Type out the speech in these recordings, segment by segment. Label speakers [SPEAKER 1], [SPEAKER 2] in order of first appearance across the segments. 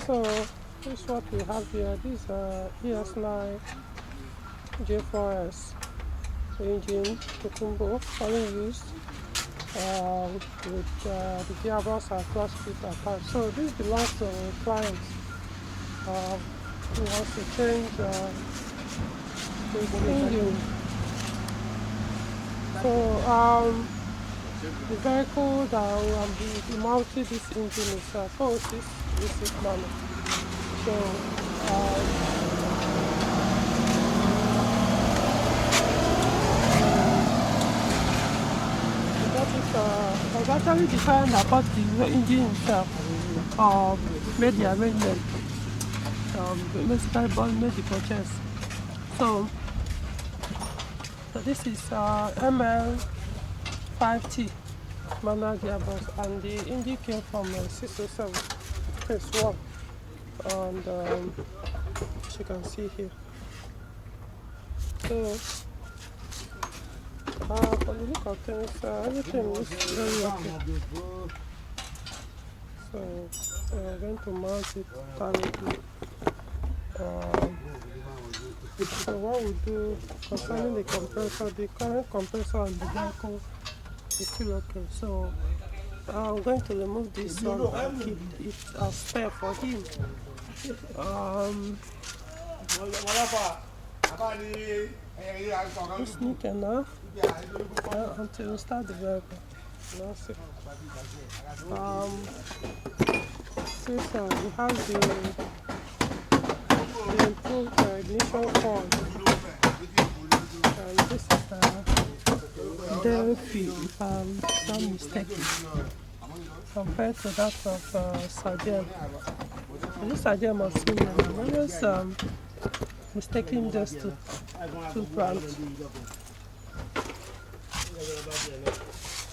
[SPEAKER 1] So this is what we have here. This is ES9 J4S engine Tokumbo, fully used with the gearbox and clutch kit attached. So this belongs to a client who wants to change his engine. So the vehicle that will be mounted this engine is 406 V6 manual. So I was actually the client that bought the engine himself, made the arrangement, basically made the purchase. So this is ML5T manual gearbox, and the engine came from 607 phase 1, and as you can see here. So for the look of things, everything looks very okay. So we're going to mount it directly. So what we do concerning the compressor, the current compressor on the vehicle is still okay. So I'm going to remove this one and keep it as spare for him. It's neat enough until we start the vehicle. That's it. Since we have the improved ignition cord, and this is Delphi, if I'm not mistaken, compared to that of Sagem. This Sagem was similar. I was mistaking just two brands.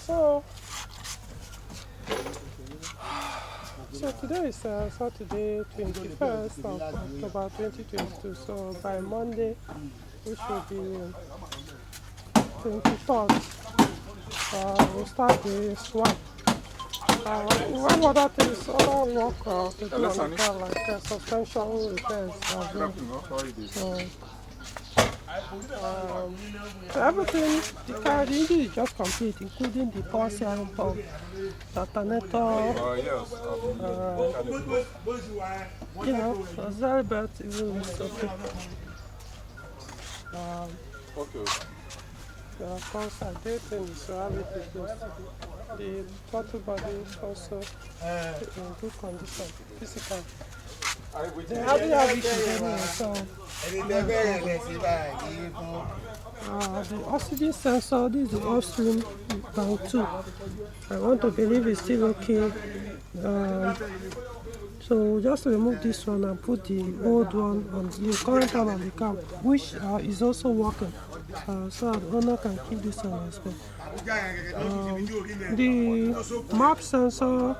[SPEAKER 1] So today is Saturday, 21st of October 2022. So by Monday, which will be 24th, we'll start the swap. One other things, other work to do on the car, like suspension repairs. So everything, the engine is just complete, including the power steering pump, the alternator, auxiliary belt, even is okay. Of course, I did things, so everything is good. The throttle body is also in good condition, physically. They hardly have it anyway, so the oxygen sensor, this is the upstream bank 2. I want to believe it's still okay. So just remove this one and put the old one on the current one on the car, which is also working. So the owner can keep this one as well. The map sensor,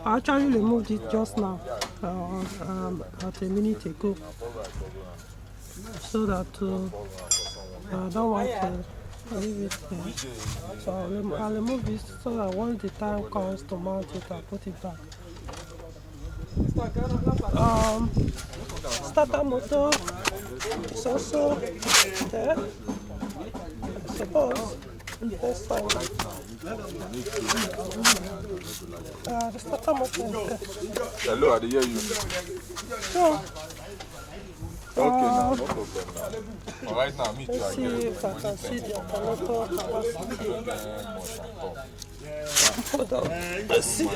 [SPEAKER 1] I actually removed it just now, at a minute ago, so that I don't want to leave it there. So I'll remove it so that once the time comes to mount it, I'll put it back. Starter motor is also there, I suppose. This time, the starter motor is there.
[SPEAKER 2] Hello, I hear you.
[SPEAKER 1] So,
[SPEAKER 2] okay, no problem now. Right now, me too.
[SPEAKER 1] Let's see if I can see the alternator capacity. Hold on. Let's see.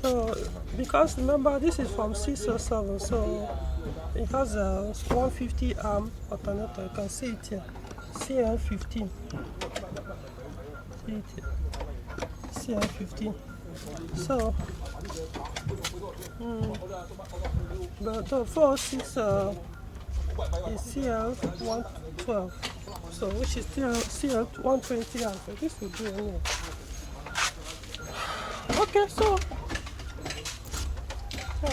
[SPEAKER 1] So, because remember, this is from 607, so it has a 150 amp alternator. You can see it here, CL15. See it here, CL15. So, but the 406 is CL112, so which is still CL120 amp. So this will do anyway. Okay, so I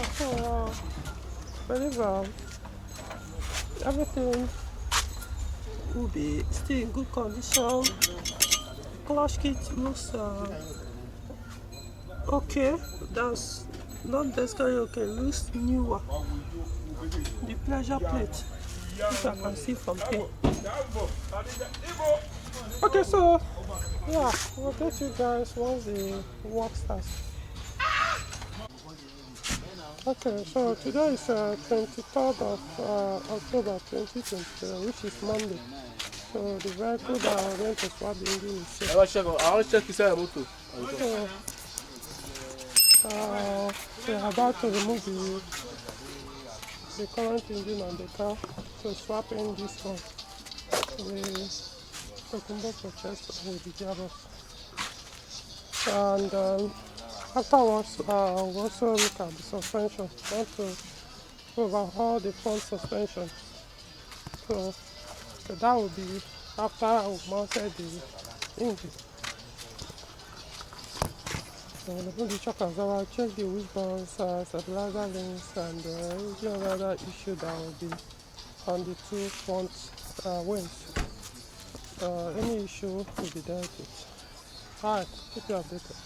[SPEAKER 1] believe everything will be still in good condition. Clutch kit looks okay. That's not basically okay, looks newer. The pleasure plate, which I can see from here. Okay, so yeah, we'll get you guys once the work starts. Okay, so today is 23rd of October 2023, which is Monday. So the vehicle that I went to swap the engine is here.
[SPEAKER 3] I want to check inside the motor.
[SPEAKER 1] So we're about to remove the current engine on the car to swap in this one. The Tokumbo purchased with the Gearbox. And afterwards, we'll also look at the suspension. We want to overhaul the front suspension. So that will be after I've mounted the engine. So we'll put the shock absorber, check the wishbones, stabilizer links, and any other issue that will be on the two front wings. Any issue will be dealt with. Alright, keep you updated.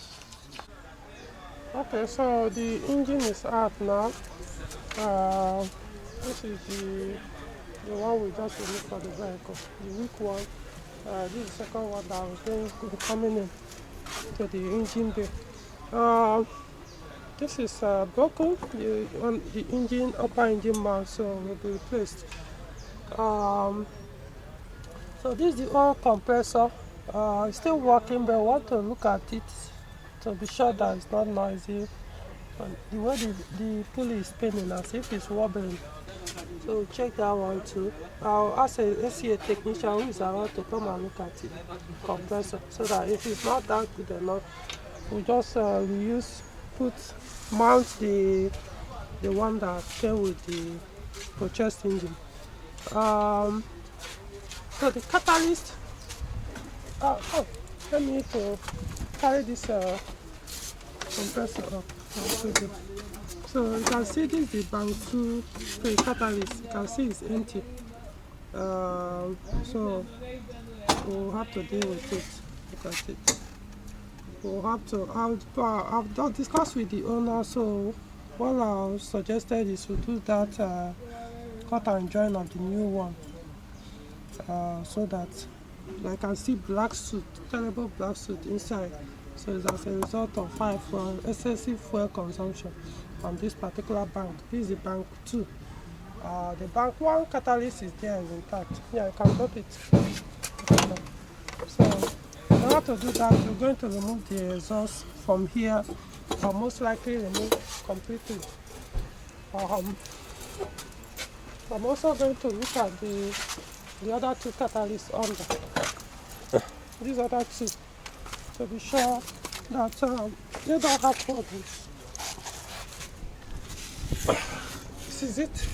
[SPEAKER 1] Okay, so the engine is out now. This is the one we just removed for the vehicle, the weak one. This is the second one that was going to be coming in to the engine bay. This is broken, the engine, upper engine mount, so will be replaced. So this is the oil compressor. It's still working, but I want to look at it to be sure that it's not noisy. And the way the pulley is spinning as if it's wobbling. So check that one too. I'll ask a SCA technician who is around to come and look at the compressor, so that if it's not that good enough, we just mount the one that came with the purchased engine. So the catalyst. Let me to carry this compressor up. So you can see this is the bank 2 catalyst. You can see it's empty. So we'll have to deal with it. Look at it. We'll have to. I've just discussed with the owner. So what I suggested is to do that cut and join of the new one, so that I can see black soot, terrible black soot inside. So it's as a result of excessive fuel consumption on this particular bank. This is the bank 2. The bank 1 catalyst is there, is intact. Yeah, I can drop it. So in order to do that, we're going to remove the exhaust from here, or most likely remove completely. I'm also going to look at the other 2 catalysts under. These other 2, to be sure that they don't have problems. This is it.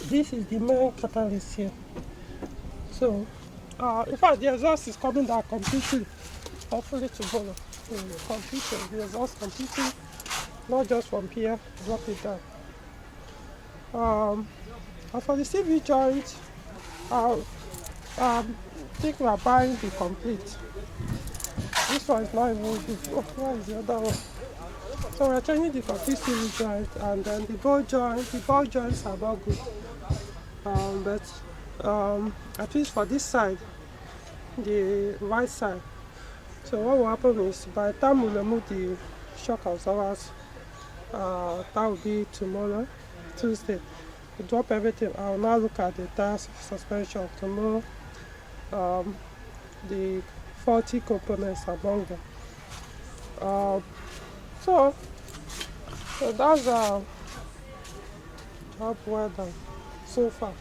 [SPEAKER 1] This is the main catalyst here. So, in fact, the exhaust is coming down completely, hopefully tomorrow. Completely, the exhaust completely, not just from here, drop it down. And for the CV joint, I think we are buying the complete. This one is not even good. Oh, where is the other one? So we're changing the complete CV joint, and then the ball joints are not good. But at least for this side, the right side. So what will happen is, by the time we remove the shock absorbers, that will be tomorrow, Tuesday. We drop everything. I will now look at the tires, suspension to know the faulty components among them. So that's job well done so far.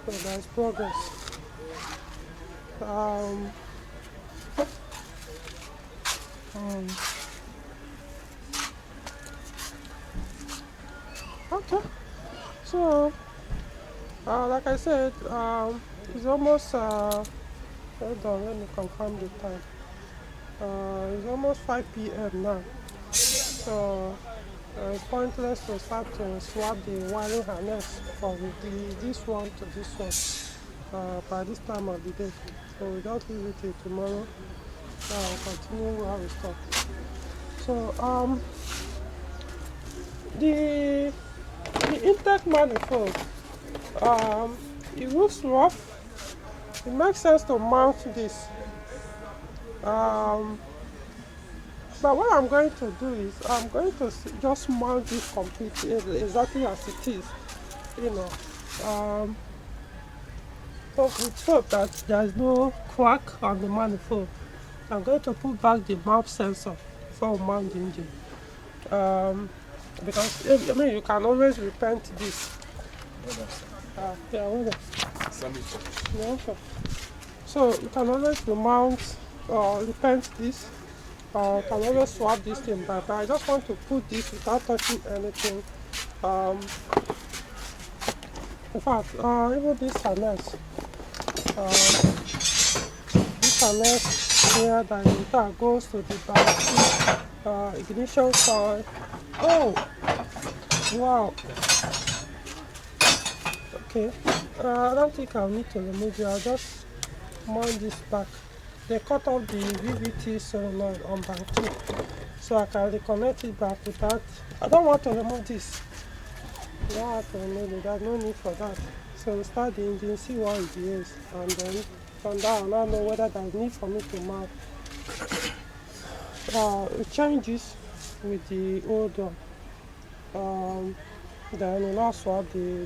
[SPEAKER 1] So there's progress. Okay. So like I said, it's almost hold on, let me confirm the time. It's almost 5 p.m. now. So It's pointless to start to swap the wiring harness from this one to this one by this time of the day. So we just leave it till tomorrow. I'll continue where we stop. So the intake manifold, it looks rough. It makes sense to mount this. But what I'm going to do is I'm going to just mount this completely exactly as it is, you know. So with hope that there is no crack on the manifold. I'm going to put back the map sensor before we mount the engine. Because I mean you can always repaint this. Yeah, wait. Yeah, okay. So you can always remount or repaint this. You can always swap this thing back. I just want to put this without touching anything. In fact, even this harness, here that goes to the battery ignition coil. Oh, wow. Okay. I don't think I'll need to remove it. I'll just mount this back. They cut off the VVT solenoid on bank 2, so I can reconnect it back with that. I don't want to remove this. You don't have to remove it. There's no need for that. So we start the engine, see what it is, and then from there on I know whether there's need for me to mount. We change this with the old one. Then we now swap the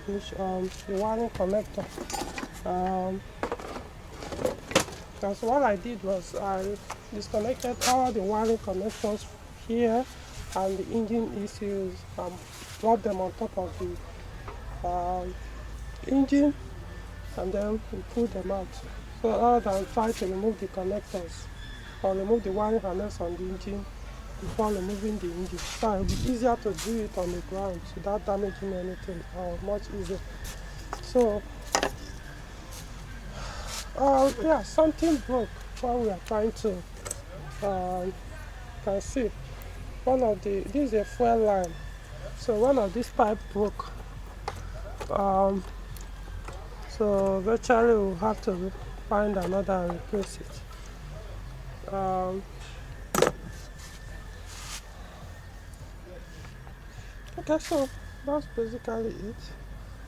[SPEAKER 1] wiring connector. Because what I did was I disconnected all the wiring connectors here and the engine ECUs and brought them on top of the engine, and then we pull them out. So rather than try to remove the connectors or remove the wiring harness on the engine before removing the engine, so it will be easier to do it on the ground without damaging anything, or much easier. So yeah, something broke while we are trying to can see this is a fuel line, so one of these pipe broke, so virtually we'll have to find another and replace it. Okay, so that's basically it.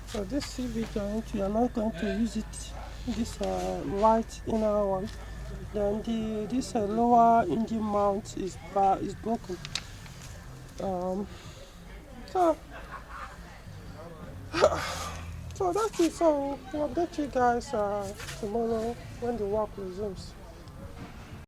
[SPEAKER 1] So this CV joint, we are not going to use it, this white inner one. Then this lower engine mount is broken. So that's it. So we'll update you guys tomorrow when the work resumes.